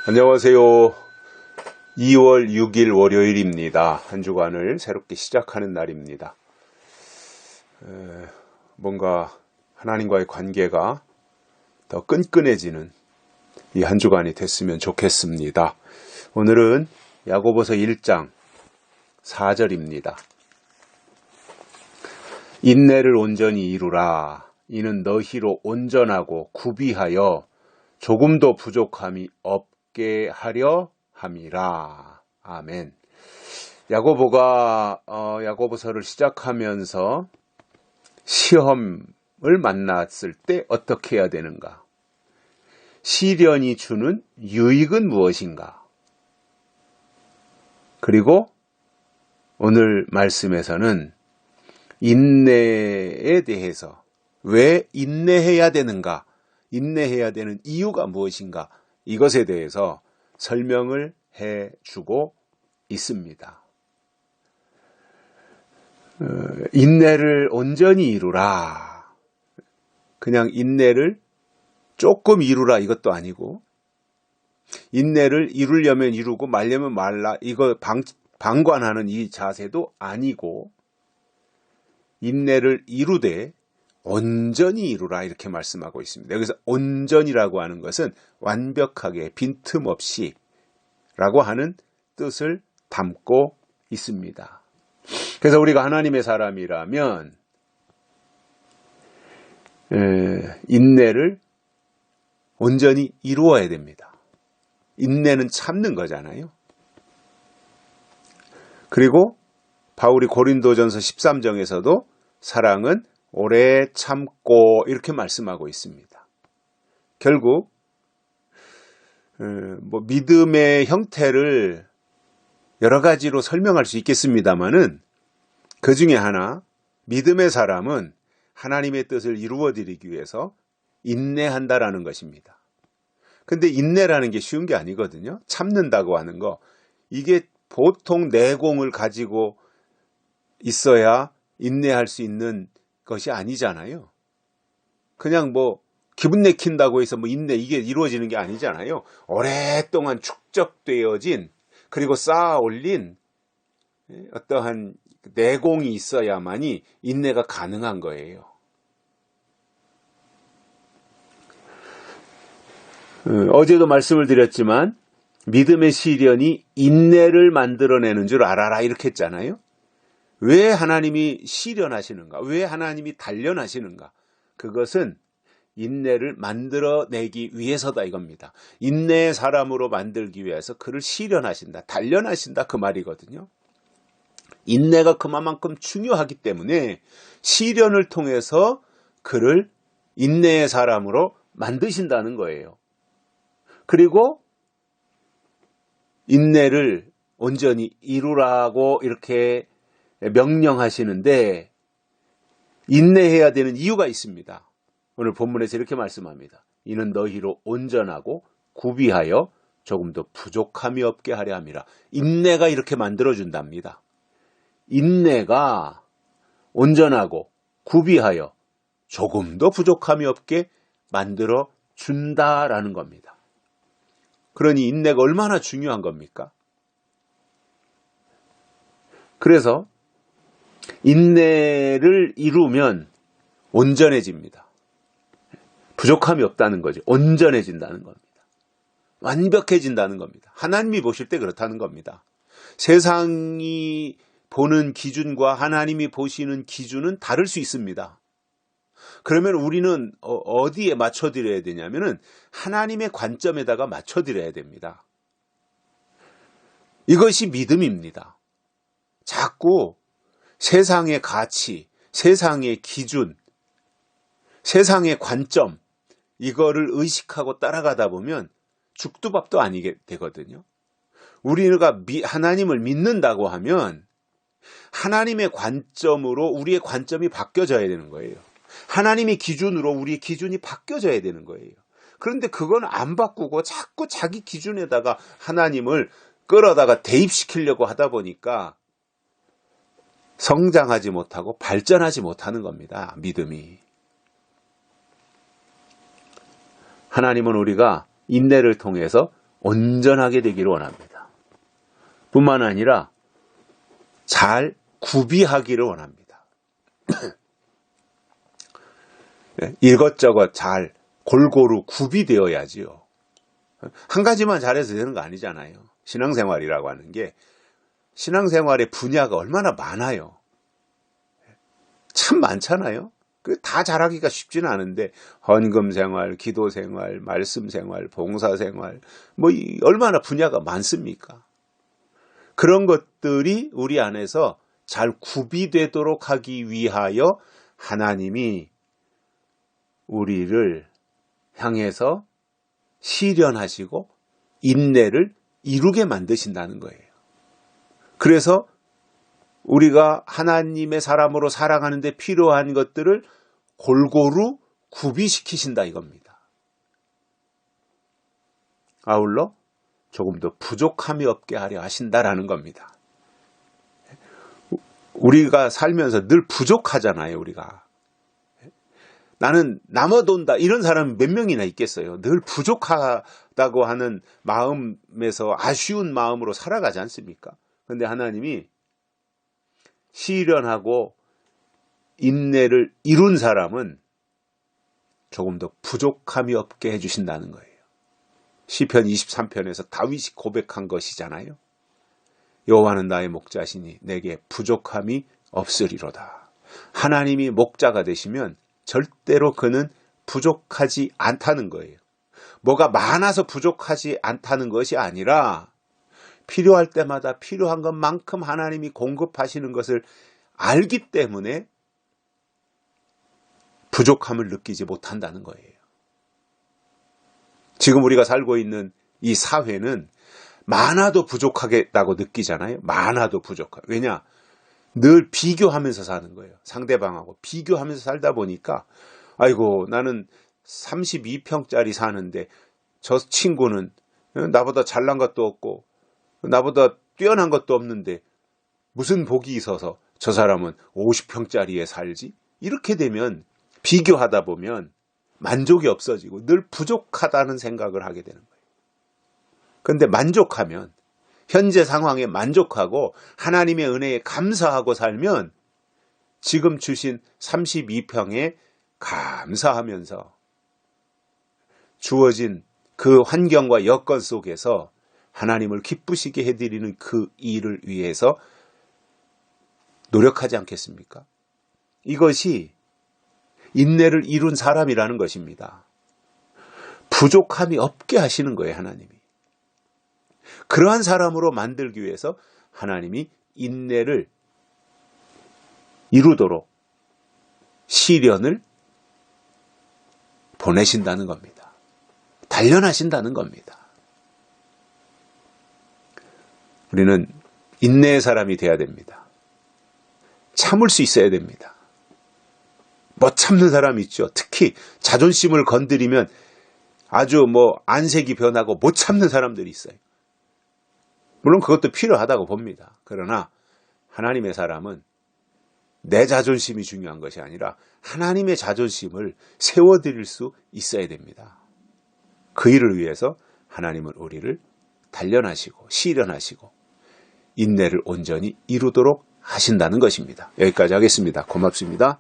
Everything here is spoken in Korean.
안녕하세요. 2월 6일 월요일입니다. 한 주간을 새롭게 시작하는 날입니다. 뭔가 하나님과의 관계가 더 끈끈해지는 이 한 주간이 됐으면 좋겠습니다. 오늘은 야고보서 1장 4절입니다. 인내를 온전히 이루라. 이는 너희로 온전하고 구비하여 조금도 부족함이 없게 하려 함이라. 아멘. 야고보가 야고보서를 시작하면서 시험을 만났을 때 어떻게 해야 되는가? 시련이 주는 유익은 무엇인가? 그리고 오늘 말씀에서는 인내에 대해서 왜 인내해야 되는가? 인내해야 되는 이유가 무엇인가? 이것에 대해서 설명을 해주고 있습니다. 인내를 온전히 이루라. 그냥 인내를 조금 이루라 이것도 아니고, 인내를 이루려면 이루고 말려면 말라 이거 방관하는 이 자세도 아니고, 인내를 이루되 온전히 이루라 이렇게 말씀하고 있습니다. 여기서 온전이라고 하는 것은 완벽하게 빈틈없이 라고 하는 뜻을 담고 있습니다. 그래서 우리가 하나님의 사람이라면 인내를 온전히 이루어야 됩니다. 인내는 참는 거잖아요. 그리고 바울이 고린도전서 13장에서도 사랑은 오래 참고 이렇게 말씀하고 있습니다. 결국 믿음의 형태를 여러 가지로 설명할 수 있겠습니다만은 그 중에 하나, 믿음의 사람은 하나님의 뜻을 이루어드리기 위해서 인내한다라는 것입니다. 근데 인내라는 게 쉬운 게 아니거든요. 참는다고 하는 거, 이게 보통 내공을 가지고 있어야 인내할 수 있는 것이 아니잖아요. 그냥 기분 내킨다고 해서 인내 이게 이루어지는 게 아니잖아요. 오랫동안 축적되어진, 그리고 쌓아 올린 어떠한 내공이 있어야만이 인내가 가능한 거예요. 어제도 말씀을 드렸지만 믿음의 시련이 인내를 만들어내는 줄 알아라 이렇게 했잖아요. 왜 하나님이 시련하시는가? 왜 하나님이 단련하시는가? 그것은 인내를 만들어내기 위해서다 이겁니다. 인내의 사람으로 만들기 위해서 그를 시련하신다, 단련하신다 그 말이거든요. 인내가 그만큼 중요하기 때문에 시련을 통해서 그를 인내의 사람으로 만드신다는 거예요. 그리고 인내를 온전히 이루라고 이렇게 명령하시는데 인내해야 되는 이유가 있습니다. 오늘 본문에서 이렇게 말씀합니다. 이는 너희로 온전하고 구비하여 조금도 부족함이 없게 하려 함이라. 인내가 이렇게 만들어준답니다. 인내가 온전하고 구비하여 조금도 부족함이 없게 만들어준다라는 겁니다. 그러니 인내가 얼마나 중요한 겁니까? 그래서 인내를 이루면 온전해집니다. 부족함이 없다는 거죠. 온전해진다는 겁니다. 완벽해진다는 겁니다. 하나님이 보실 때 그렇다는 겁니다. 세상이 보는 기준과 하나님이 보시는 기준은 다를 수 있습니다. 그러면 우리는 어디에 맞춰드려야 되냐면은 하나님의 관점에다가 맞춰드려야 됩니다. 이것이 믿음입니다. 자꾸 세상의 가치, 세상의 기준, 세상의 관점, 이거를 의식하고 따라가다 보면 죽도 밥도 아니게 되거든요. 우리가 하나님을 믿는다고 하면 하나님의 관점으로 우리의 관점이 바뀌어져야 되는 거예요. 하나님의 기준으로 우리의 기준이 바뀌어져야 되는 거예요. 그런데 그건 안 바꾸고 자꾸 자기 기준에다가 하나님을 끌어다가 대입시키려고 하다 보니까 성장하지 못하고 발전하지 못하는 겁니다. 믿음이. 하나님은 우리가 인내를 통해서 온전하게 되기를 원합니다. 뿐만 아니라 잘 구비하기를 원합니다. 이것저것 잘 골고루 구비되어야지요. 한 가지만 잘해서 되는 거 아니잖아요. 신앙생활이라고 하는 게 신앙생활의 분야가 얼마나 많아요. 참 많잖아요. 다 잘하기가 쉽지는 않은데 헌금생활, 기도생활, 말씀생활, 봉사생활 뭐 얼마나 분야가 많습니까? 그런 것들이 우리 안에서 잘 구비되도록 하기 위하여 하나님이 우리를 향해서 시련하시고 인내를 이루게 만드신다는 거예요. 그래서 우리가 하나님의 사람으로 살아가는데 필요한 것들을 골고루 구비시키신다 이겁니다. 아울러 조금 더 부족함이 없게 하려 하신다라는 겁니다. 우리가 살면서 늘 부족하잖아요, 우리가. 나는 남아돈다 이런 사람이 몇 명이나 있겠어요. 늘 부족하다고 하는 마음에서 아쉬운 마음으로 살아가지 않습니까? 그런데 하나님이 시련하고 인내를 이룬 사람은 조금 더 부족함이 없게 해주신다는 거예요. 시편 23편에서 다윗이 고백한 것이잖아요. 여호와는 나의 목자시니 내게 부족함이 없으리로다. 하나님이 목자가 되시면 절대로 그는 부족하지 않다는 거예요. 뭐가 많아서 부족하지 않다는 것이 아니라 필요할 때마다 필요한 것만큼 하나님이 공급하시는 것을 알기 때문에 부족함을 느끼지 못한다는 거예요. 지금 우리가 살고 있는 이 사회는 많아도 부족하겠다고 느끼잖아요. 많아도 부족하고. 왜냐? 늘 비교하면서 사는 거예요. 상대방하고 비교하면서 살다 보니까 아이고 나는 32평짜리 사는데 저 친구는 나보다 잘난 것도 없고 나보다 뛰어난 것도 없는데 무슨 복이 있어서 저 사람은 50평짜리에 살지? 이렇게 되면 비교하다 보면 만족이 없어지고 늘 부족하다는 생각을 하게 되는 거예요. 그런데 만족하면 현재 상황에 만족하고 하나님의 은혜에 감사하고 살면 지금 주신 32평에 감사하면서 주어진 그 환경과 여건 속에서 하나님을 기쁘시게 해드리는 그 일을 위해서 노력하지 않겠습니까? 이것이 인내를 이룬 사람이라는 것입니다. 부족함이 없게 하시는 거예요, 하나님이. 그러한 사람으로 만들기 위해서 하나님이 인내를 이루도록 시련을 보내신다는 겁니다. 단련하신다는 겁니다. 우리는 인내의 사람이 돼야 됩니다. 참을 수 있어야 됩니다. 못 참는 사람이 있죠. 특히 자존심을 건드리면 아주 안색이 변하고 못 참는 사람들이 있어요. 물론 그것도 필요하다고 봅니다. 그러나 하나님의 사람은 내 자존심이 중요한 것이 아니라 하나님의 자존심을 세워드릴 수 있어야 됩니다. 그 일을 위해서 하나님은 우리를 단련하시고 시련하시고 인내를 온전히 이루도록 하신다는 것입니다. 여기까지 하겠습니다. 고맙습니다.